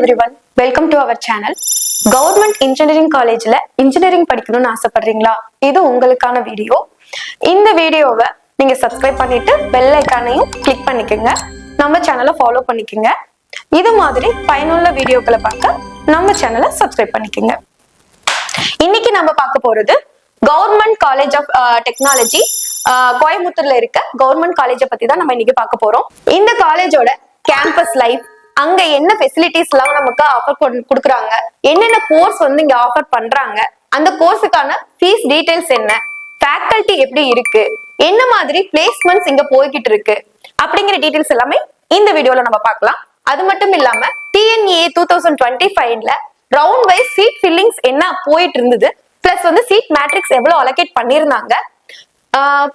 everyone, welcome to our channel. Government Engineering Collegeல engineering படிக்கணும்னு ஆசைப்படுறீங்களா? இது உங்களுக்கான வீடியோ. இந்த வீடியோவை நீங்க சப்ஸ்கிரைப் பண்ணிட்டு பெல் ஐகானையும் கிளிக் பண்ணிக்கோங்க. நம்ம சேனலை ஃபாலோ பண்ணிக்கோங்க. இது மாதிரி பயனுள்ள வீடியோக்களை பார்க்க நம்ம சேனலை சப்ஸ்கிரைப் பண்ணிக்கோங்க. இன்னைக்கு நம்ம பார்க்க போறது கவர்மெண்ட் காலேஜ் ஆஃப் டெக்னாலஜி கோயம்புத்தூர்ல இருக்க கவர்மெண்ட் காலேஜை பத்தி தான் நம்ம இன்னைக்கு பார்க்க போறோம். இந்த காலேஜோட கேம்பஸ் லைஃப், அங்க என்ன ஃபெசிலிட்டிஸ் எல்லாம் நமக்கு ஆஃபர் கொடுக்குறாங்க, என்னென்ன கோர்ஸ் வந்து இங்க ஆஃபர் பண்றாங்க, அந்த கோர்ஸுக்கான ஃபீஸ் டீடைல்ஸ் என்ன, ஃபேக்கல்டி எப்படி இருக்கு, என்ன மாதிரி பிளேஸ்மெண்ட்ஸ் இங்க போய்கிட்டு இருக்கு அப்படிங்கிற டீடைல்ஸ் எல்லாமே இந்த வீடியோல நம்ம பார்க்கலாம். அது மட்டும் இல்லாம TNA 2025ல ரவுண்ட் வைஸ் சீட் ஃபில்லிங்ஸ் என்ன போயிட்டு இருந்தது, பிளஸ் வந்து சீட் மேட்ரிக்ஸ் எவ்வளவு அலோகேட் பண்ணிருந்தாங்க,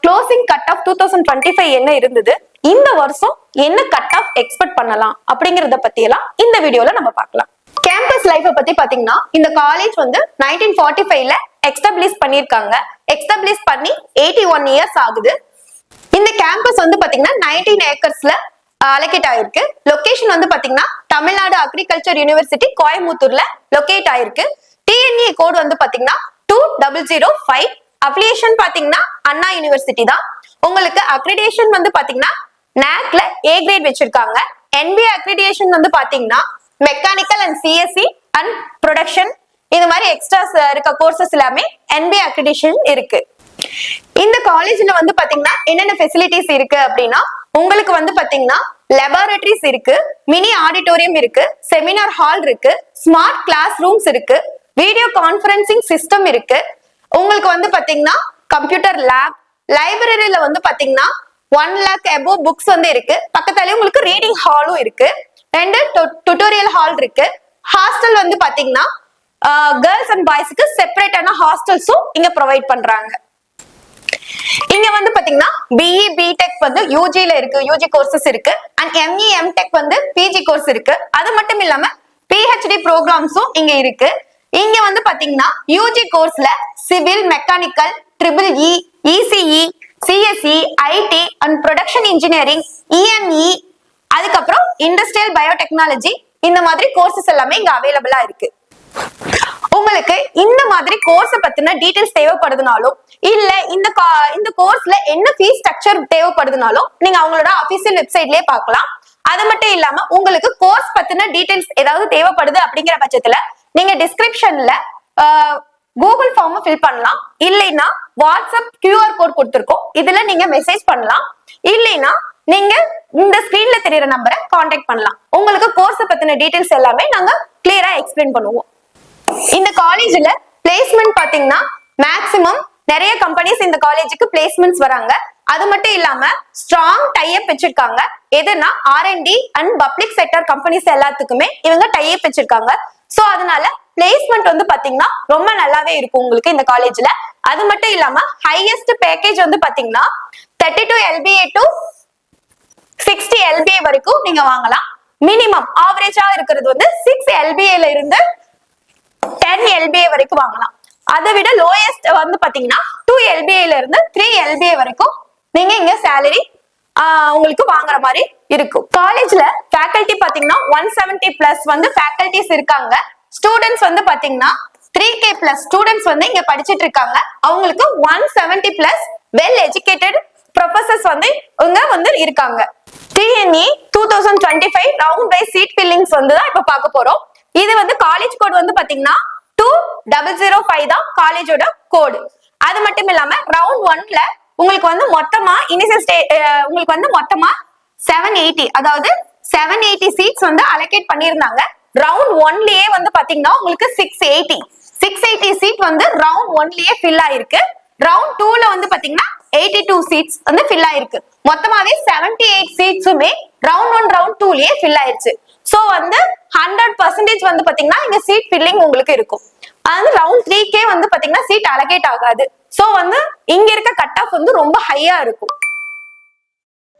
க்ளோசிங் கட் ஆஃப் 2025 என்ன இருந்தது, இந்த வருஷம் என்ன கட் ஆஃப் எக்ஸ்பெக்ட் பண்ணலாம் அப்படிங்கறத பத்தி எல்லாம் இந்த வீடியோல நம்ம பார்க்கலாம். கேம்பஸ் லைஃப பத்தி பாத்தீங்கன்னா இந்த காலேஜ் வந்து 1945ல எஸ்டாப்ளிஷ் பண்ணிருக்காங்க. எஸ்டாப்ளிஷ் பண்ணி 81 இயர்ஸ் ஆகுது. இந்த கேம்பஸ் வந்து பாத்தீங்கன்னா 19 ஏக்கர்ஸ்ல அலோகேட் ஆயிருக்கு. லொகேஷன் வந்து பாத்தீங்கன்னா தமிழ்நாடு அக்ரிகல்ச்சர் யூனிவர்சிட்டி கோயம்புத்தூர்ல லொகேட் ஆயிருக்கு. TNA கோட் வந்து பாத்தீங்கன்னா 2005. அப்ளிகேஷன் பாத்தீங்கன்னா அண்ணா யூனிவர்சிட்டி தான். உங்களுக்கு அக்ரிடேஷன் வந்து பாத்தீங்கன்னா NACல A கிரேட் வச்சிருக்காங்க. NBA அக்ரிடேஷன் வந்து பாத்தீங்கன்னா mechanical and CSE and production இந்த மாதிரி எக்ஸ்ட்ராஸ் இருக்க கோர்சஸ் எல்லாமே NBA அக்ரிடேஷன் இருக்கு. இந்த காலேஜ்ல வந்து பாத்தீங்கன்னா என்னென்ன ஃபெசிலிட்டிஸ் இருக்கு அப்படின்னா, உங்களுக்கு வந்து பாத்தீங்கன்னா லெபார்டரிஸ் இருக்கு, மினி ஆடிட்டோரியம் இருக்கு, செமினார் ஹால் இருக்கு, ஸ்மார்ட் கிளாஸ் ரூம்ஸ் இருக்கு, வீடியோ கான்பரன்சிங் சிஸ்டம் இருக்கு, உங்களுக்கு வந்து பாத்தீங்கன்னா கம்ப்யூட்டர் லேப், லைப்ரரியில வந்து பாத்தீங்கன்னா 1 lakh above புக்ஸ் வந்து இருக்கு. பக்கத்தாலே உங்களுக்கு ரீடிங் ஹாலும் இருக்கு. 2 டுட்டோரியல் ஹால் இருக்கு. ஹாஸ்டல் வந்து பாத்தீங்கன்னா கேர்ள்ஸ் அண்ட் பாய்ஸ்க்கு செப்பரேட்டான ஹாஸ்டல்ஸும் இங்க ப்ரொவைட் பண்றாங்க. இங்க வந்து பாத்தீங்கன்னா BE BTech வந்து UGல இருக்கு, UG கோர்சஸ் இருக்கு, அண்ட் ME MTech வந்து PG கோர்ஸ் இருக்கு. அது மட்டும் இல்லாம PhD ப்ரோக்ராம்ஸும் இங்க இருக்கு. இங்க வந்து பாத்தீங்கன்னா UG கோர்ஸ்ல civil, mechanical, EEE, ECE, CSE, IT and production engineering, EME, அதுக்கப்புறம் இண்டஸ்ட்ரியல் பயோடெக்னாலஜி இந்த மாதிரி கோர்சஸ் எல்லாமே இங்க அவைலபிளா இருக்கு. உங்களுக்கு இந்த மாதிரி கோர்ஸ் பத்தின டீடைல்ஸ் தேவைப்படுதுனாலும் இல்ல இந்த கோர்ஸ்ல என்ன ஃபீஸ் ஸ்ட்ரக்சர் தேவைப்படுதுனாலும் நீங்க அவங்களோட அபிஷியல் வெப்சைட்லயே பார்க்கலாம். அது மட்டும் இல்லாம உங்களுக்கு கோர்ஸ் பத்தின டீடைல்ஸ் ஏதாவது தேவைப்படுது அப்படிங்கிற பட்சத்துல நீங்க டிஸ்கிரிப்ஷன்ல கூகுள் ஃபார்ம் ஃபில் பண்ணலாம். இல்லைன்னா வாட்ஸ்அப் QR கோட் கொடுத்துருக்கோம், இதுல நீங்க மெசேஜ் பண்ணலாம். இல்லைன்னா நீங்க இந்த ஸ்கிரீன்ல தெரியற நம்பரை கான்டாக்ட் பண்ணலாம். உங்களுக்கு கோர்ஸ் பத்தின டீடைல்ஸ் எல்லாமே நாங்க கிளியரா எக்ஸ்பிளைன் பண்ணுவோம். இந்த காலேஜ்ல பிளேஸ்மெண்ட் பாத்தீங்கன்னா மேக்சிமம் நிறைய கம்பெனிஸ் இந்த காலேஜுக்கு பிளேஸ்மெண்ட்ஸ் வராங்க. அது மட்டும் இல்லாம ஸ்ட்ராங் டைப் வச்சிருக்காங்க. எதுனா R&D and public sector companies எல்லாத்துக்குமே இவங்க டைப் வச்சிருக்காங்க. சோ அதனால பிளேஸ்மெண்ட் வந்து பாத்தீங்கன்னா ரொம்ப நல்லாவே இருக்கும் உங்களுக்கு இந்த காலேஜ்ல. அது மட்டும் இல்லாம ஹையஸ்ட் பேக்கேஜ் வந்து பாத்தீங்கன்னா 32 LBA டு 60 LBA வரைக்கும் நீங்க வாங்கலாம். மினிமம் ஆவரேஜா இருக்கிறது வந்து 6 LBAல இருந்து 10 LBA வரைக்கும் வாங்கலாம். அதை விட லோயஸ்ட் வந்து பாத்தீங்கன்னா 2 LBAல இருந்து 3 LBA வரைக்கும் நீங்க இங்க சேலரி உங்களுக்கு வாங்குற மாதிரி இருக்கும். காலேஜ்ல ஃபேக்கல்டி பாத்தீங்கன்னா 170+ வந்து ஃபேக்கல்டிஸ் இருக்காங்க. ஸ்டூடெண்ட்ஸ் வந்து பாத்தீங்கன்னா 3K+ ஸ்டூடெண்ட்ஸ் வந்து இங்க படிச்சிட்டு இருக்காங்க. அவங்களுக்கு 170+ வெல் எஜுகேட்டட் ப்ரொஃபசர்ஸ் வந்து இங்க வந்து இருக்காங்க. TNA 2025 round wise seat fillings வந்து தான் இப்ப பார்க்க போறோம். இது வந்து காலேஜ் கோட் வந்து பாத்தீங்கன்னா 2005 தான் காலேஜோட கோடு. அது மட்டும் இல்லாம ரவுண்ட் 1ல உங்களுக்கு வந்து மொத்தமா உங்களுக்கு வந்து மொத்தமா 780, அதாவது 780 சீட்ஸ் வந்து அலோகேட் பண்ணிருந்தாங்க. ரவுண்ட் 1லயே வந்து பாத்தீங்கன்னா உங்களுக்கு 680 சீட் வந்து ரவுண்ட் 1லயே ஃபில் ஆயிருக்கு. ரவுண்ட் 2ல வந்து பாத்தீங்கன்னா 82 சீட்ஸ் வந்து ஃபில் ஆயிருக்கு. மொத்தமாவே 78 சீட்ஸுமே ரவுண்ட் 1 ரவுண்ட் 2லயே ஃபில் ஆயிருச்சு. சோ வந்து 100% வந்து பாத்தீங்கன்னா இங்க சீட் ஃபில்லிங் உங்களுக்கு இருக்கும். அது ரவுண்ட் 3K வந்து பாத்தீங்கன்னா சீட் அலோகேட் ஆகாது. சோ வந்து இங்க இருக்க கட் ஆஃப் வந்து ரொம்ப ஹையா இருக்கும்.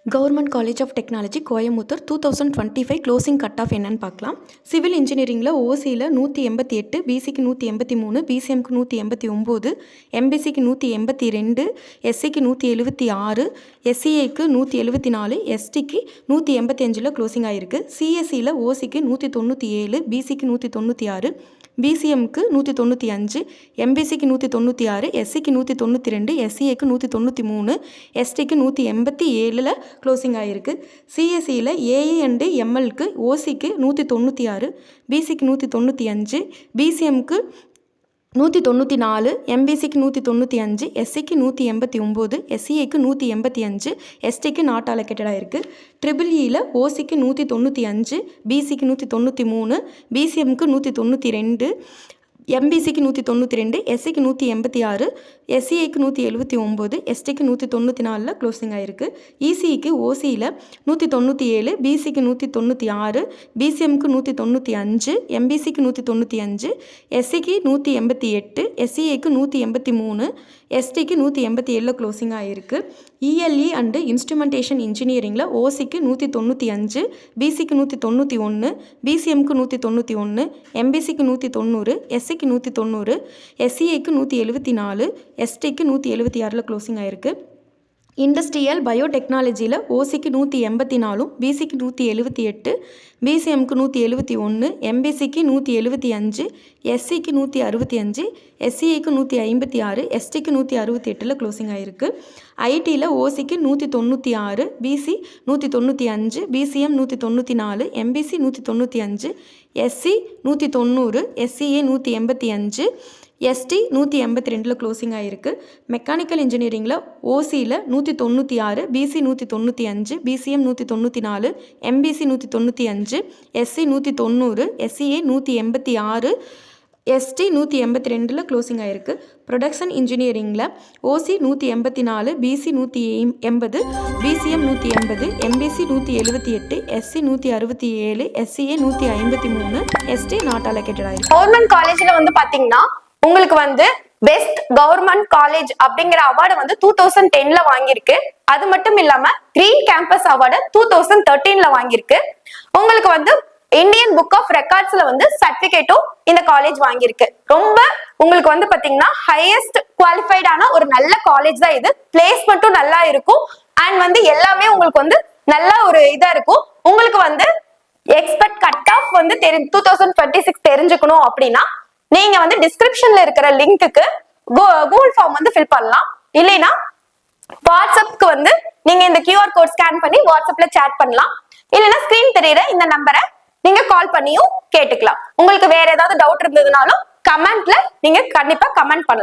Government college of technology Coimbatore 2025 closing cut off என்னன்னு பார்க்கலாம். சிவில் இன்ஜினியரிங்கில் ஓசியில் 188, பிசிக்கு 183, பிசிஎம்க்கு 189, எம்பிசிக்கு 182, எஸ்சிக்கு 176, எஸ்சிஏக்கு 174, எஸ்டிக்கு 185 க்ளோசிங் ஆகிருக்கு. சிஎஸ்சியில் ஓசிக்கு 197, பிசிக்கு 196, பிசிஎம்க்கு 195, எம்பிசிக்கு 196, எஸ்சிக்கு 192, எஸ்சிஏக்கு 193, எஸ்டிக்கு 187 க்ளோசிங் ஆகிருக்கு. சிஎஸ்சியில் ஏஇ அண்டு எம்எல்க்கு ஓசிக்கு 196, பிசிக்கு 195, பிசிஎம்க்கு 194, எம்பிசிக்கு 195, எஸ்சிக்கு 189, எஸ்சிஏக்கு 185, எஸ்டிக்கு நாட் அலோகேட்டடாக இருக்குது. ட்ரிபிள்இயில் ஓசிக்கு 195, பிசிக்கு 193, பிசிஎம்க்கு 192, எம்பிசிக்கு 192, எஸ்சிக்கு 186, எஸ்சிஏக்கு 179, எஸ்டிக்கு 194 க்ளோசிங் ஆகிருக்கு. இசிக்கு ஓசியில் 197, பிசிக்கு 196, பிசிஎம்க்கு 195, எம்பிசிக்கு 195, எஸ்சிக்கு 188, எஸ்சிஏக்கு 183, எஸ்டிக்கு 187 க்ளோசிங் ஆகிருக்கு. இஎல்இ அண்டு இன்ஸ்ட்ருமெண்டேஷன் இன்ஜினியரிங்கில் ஓசிக்கு 195, பிசிக்கு 191, பிசிஎம்க்கு 191, எம்பிசிக்கு 190, எஸ்சிக்கு 190, எஸ்சிஏக்கு 174, எஸ்டிக்கு 176 க்ளோசிங் ஆகிருக்கு. இண்டஸ்ட்ரியல் பயோடெக்னாலஜியில் ஓசிக்கு 184, பிசிக்கு 178, பிசிஎம்க்கு 171, எம்பிசிக்கு 175, எஸ்சிக்கு 165, எஸ்சிஏக்கு 156, எஸ்டிக்கு 168 க்ளோசிங் ஆகிருக்கு. ஐடியில் ஓசிக்கு 196, BC 195, BCM 194, MBC 195, SC 190, SCA 185, ST 182 closing ஆகிருக்கு. மெக்கானிக்கல் இன்ஜினியரிங்கில் ஓசியில் 196, BC 195, BCM 194, MBC 195, SC 190, SCA 186, ST 182 closing ஆகிருக்கு. ப்ரொடக்ஷன் இன்ஜினியரிங்கில் OC 184, BC 180, BCM 180, MBC 178, SC 167, SCA 153, ST not allocated ஆகிருக்கு. கவர்மெண்ட் காலேஜில் வந்து பார்த்தீங்கன்னா உங்களுக்கு வந்து பெஸ்ட் கவர்மெண்ட் காலேஜ் அப்படிங்கிற அவார்டு வந்து 2010 வாங்கியிருக்கு. அது மட்டும் இல்லாம கிரீன் கேம்பஸ் அவார்டு 2013 வாங்கியிருக்கு. உங்களுக்கு வந்து இந்தியன் புக் ஆஃப் ரெக்கார்ட்ஸ்ல வந்து சர்டிபிகேட்டும் இந்த காலேஜ் வாங்கியிருக்கு. ரொம்ப உங்களுக்கு வந்து பாத்தீங்கன்னா ஹையஸ்ட் குவாலிஃபைடான ஒரு நல்ல காலேஜ் தான் இது. பிளேஸ்மெண்ட்டும் நல்லா இருக்கும் அண்ட் வந்து எல்லாமே உங்களுக்கு வந்து நல்ல ஒரு இதா இருக்கும். உங்களுக்கு வந்து எக்ஸ்பெக்ட் கட் ஆஃப் வந்து 2026 தெரிஞ்சுக்கணும் அப்படின்னா நீங்க வந்து டிஸ்கிரிப்ஷன்ல இருக்கிற லிங்க்குக்கு கூகுள் ஃபார்ம் வந்து ஃபில் பண்ணலாம். இல்லைன்னா வாட்ஸ்அப்க்கு வந்து நீங்க இந்த QR கோட் ஸ்கேன் பண்ணி வாட்ஸ்அப்ல சேட் பண்ணலாம். இல்லைன்னா ஸ்கிரீன் தெரியுற இந்த நம்பரை நீங்க கால் பண்ணியும் கேட்டுக்கலாம். உங்களுக்கு வேற ஏதாவது டவுட் இருந்ததுனாலும் கமெண்ட்ல நீங்க கண்டிப்பா கமெண்ட் பண்ணலாம்.